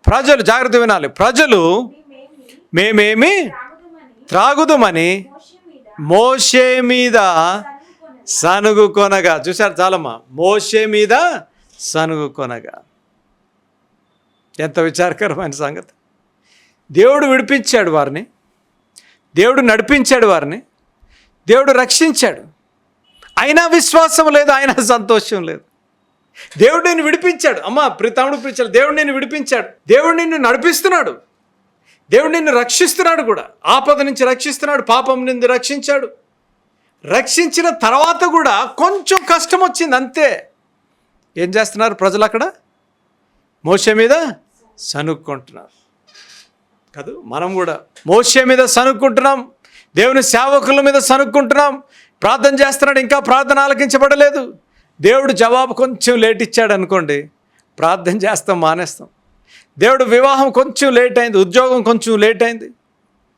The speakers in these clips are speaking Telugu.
ప్రజలు జాగ్రత్త వినాలి. ప్రజలు మేమేమి త్రాగుదుమని మోషే మీద సనుగు కొనగా. చూశారు చాలమ్మా, మోషే మీద సనుగు కొనగా. ఎంత విచారకరమైన సంగతి. దేవుడు విడిపించాడు వారిని, దేవుడు నడిపించాడు వారిని, దేవుడు రక్షించాడు. అయినా విశ్వాసం లేదు, అయినా సంతోషం లేదు. దేవుడు నిన్ను విడిపించాడు. అమ్మ తమ్ముడు ప్రియులారా, దేవుడు నిన్ను విడిపించాడు, దేవుడు నిన్ను నడిపిస్తున్నాడు, దేవుడు నిన్ను రక్షిస్తున్నాడు కూడా. ఆపద నుంచి రక్షిస్తున్నాడు, పాపం నుండి రక్షించాడు. రక్షించిన తర్వాత కూడా కొంచెం కష్టం వచ్చింది అంతే. ఏం చేస్తున్నారు ప్రజలు అక్కడ? మోషే మీద సనుక్కుంటున్నారు కాదు. మనం కూడా మోషే మీద సనుక్కుంటున్నాం, దేవుని సేవకుల మీద సనుక్కుంటున్నాం. ప్రార్థన చేస్తున్నాడు, ఇంకా ప్రార్థన ఆలకించబడలేదు. దేవుడు జవాబు కొంచెం లేట్ ఇచ్చాడు అనుకోండి, ప్రార్థన చేస్తాం, మానేస్తాం. దేవుడు వివాహం కొంచెం లేట్ అయింది, ఉద్యోగం కొంచెం లేట్ అయింది,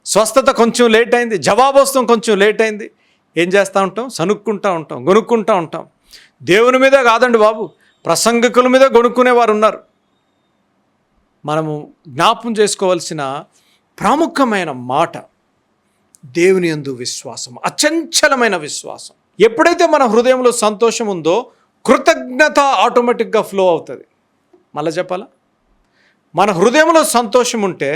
స్వస్థత కొంచెం లేట్ అయింది, జవాబు వస్తాం కొంచెం లేట్ అయింది. ఏం చేస్తూ ఉంటాం? సనుక్కుంటూ ఉంటాం, గొనుక్కుంటూ ఉంటాం. దేవుని మీదే కాదండి బాబు, ప్రసంగికుల మీద గొనుక్కునేవారు ఉన్నారు. మనము జ్ఞాపం చేసుకోవాల్సిన ప్రాముఖ్యమైన మాట దేవుని యందు విశ్వాసం, అచంచలమైన విశ్వాసం. ఎప్పుడైతే మన హృదయంలో సంతోషం ఉందో కృతజ్ఞత ఆటోమేటిక్గా ఫ్లో అవుతుంది. మళ్ళీ చెప్పాలా? మన హృదయంలో సంతోషం ఉంటే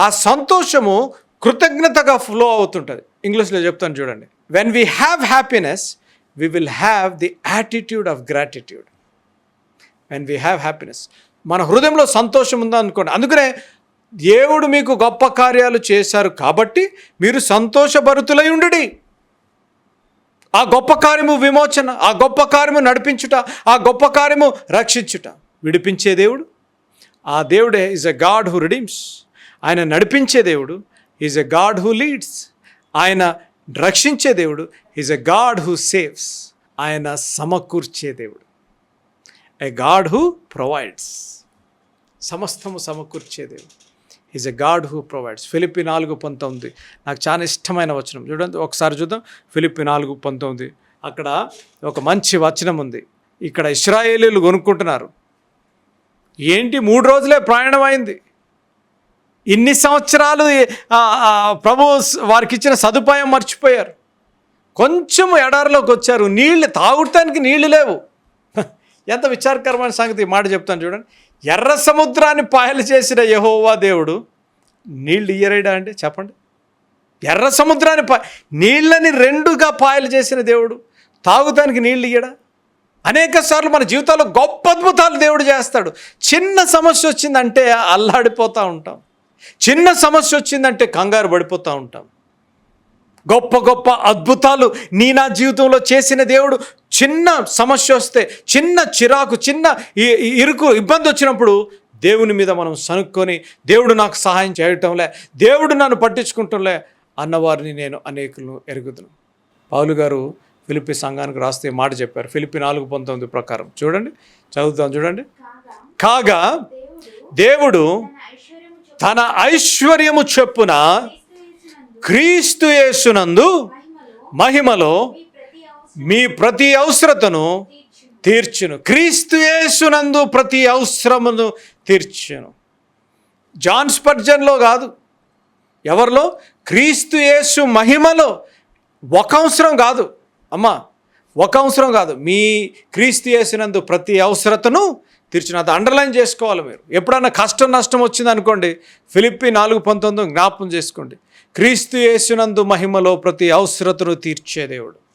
ఆ సంతోషము కృతజ్ఞతగా ఫ్లో అవుతుంటుంది. ఇంగ్లీష్లో చెప్తాను చూడండి, when we have happiness we will have the attitude of gratitude. When we have happiness, మన హృదయంలో సంతోషం ఉందా అనుకోండి. అందుకనే దేవుడు మీకు గొప్ప కార్యాలు చేశారు కాబట్టి మీరు సంతోషభరితులై ఉండుడి. ఆ గొప్ప కార్యము విమోచన, ఆ గొప్ప కార్యము నడిపించుట, ఆ గొప్ప కార్యము రక్షించుట. విడిపించే దేవుడు ఆ దేవుడే is a God who redeems. ఆయన నడిపించే దేవుడు is a God who leads. ఆయన రక్షించే దేవుడు is a God who saves. ఆయన సమకూర్చే దేవుడు, ఎ గాడ్ హూ ప్రొవైడ్స్. సమస్తము సమకూర్చే దేవుడు is a God who provides. Philippi 4:19 నాకు చాలా ఇష్టమైన వచనం. చూడండి ఒకసారి చూద్దాం. ఫిలిప్పీ 4:19 అక్కడ ఒక మంచి వచనం ఉంది. ఇక్కడ ఇశ్రాయేలీలు కొనుక్కుంటున్నారు. ఏంటి 3 రోజులే ప్రయాణం అయింది. ఇన్ని సంవత్సరాలు ప్రభు వారికి ఇచ్చిన సదుపాయం మర్చిపోయారు. కొంచెం ఎడారిలోకి వచ్చారు, నీళ్ళు తాగటానికి నీళ్లు లేవు. ఎంత విచారకరమైన సంగతి. మాట చెప్తాను చూడండి. ఎర్ర సముద్రాన్ని పాయలు చేసిన యెహోవా దేవుడు నీళ్ళు ఇయ్యరేడా అంటే చెప్పండి. ఎర్ర సముద్రాన్ని నీళ్ళని 2గా పాయలు చేసిన దేవుడు తాగుతానికి నీళ్ళు ఇయ్యడా? అనేక సార్లు మన జీవితాల్లో గొప్ప అద్భుతాలు దేవుడు చేస్తాడు. చిన్న సమస్య వచ్చిందంటే అల్లాడిపోతూ ఉంటాం, చిన్న సమస్య వచ్చిందంటే కంగారు పడిపోతూ ఉంటాం. గొప్ప గొప్ప అద్భుతాలు నా జీవితంలో చేసిన దేవుడు చిన్న సమస్య వస్తే, చిన్న చిరాకు, చిన్న ఇరుకు ఇబ్బంది వచ్చినప్పుడు దేవుని మీద మనం సనుక్కొని దేవుడు నాకు సహాయం చేయటంలే, దేవుడు నన్ను పట్టించుకుంటంలే అన్నవారిని నేను అనేకులను ఎరుగుదును. పౌలు గారు ఫిలిప్పీ సంఘానికి రాస్తే మాట చెప్పారు. ఫిలిప్పీ 4:19 ప్రకారం చూడండి, చదువుతాం చూడండి. కాగా దేవుడు తన ఐశ్వర్యము చొప్పున క్రీస్తు యేసునందు మహిమలో మీ ప్రతి అవసరతను తీర్చును. క్రీస్తు యేసునందు ప్రతి అవసరమును తీర్చును. జాన్ స్పర్జన్లో కాదు, ఎవరిలో? క్రీస్తు యేసు మహిమలో. ఒక అవసరం కాదు అమ్మా, ఒక అవసరం కాదు, మీ క్రీస్తు యేసునందు ప్రతి అవసరతను తీర్చును. అది అండర్లైన్ చేసుకోవాలి మీరు. ఎప్పుడన్నా కష్టం నష్టం వచ్చింది అనుకోండి, ఫిలిప్పీ 4:19 జ్ఞాపకం చేసుకోండి. క్రీస్తు యేసునందు మహిమలో ప్రతి అవసరతను తీర్చే దేవుడు.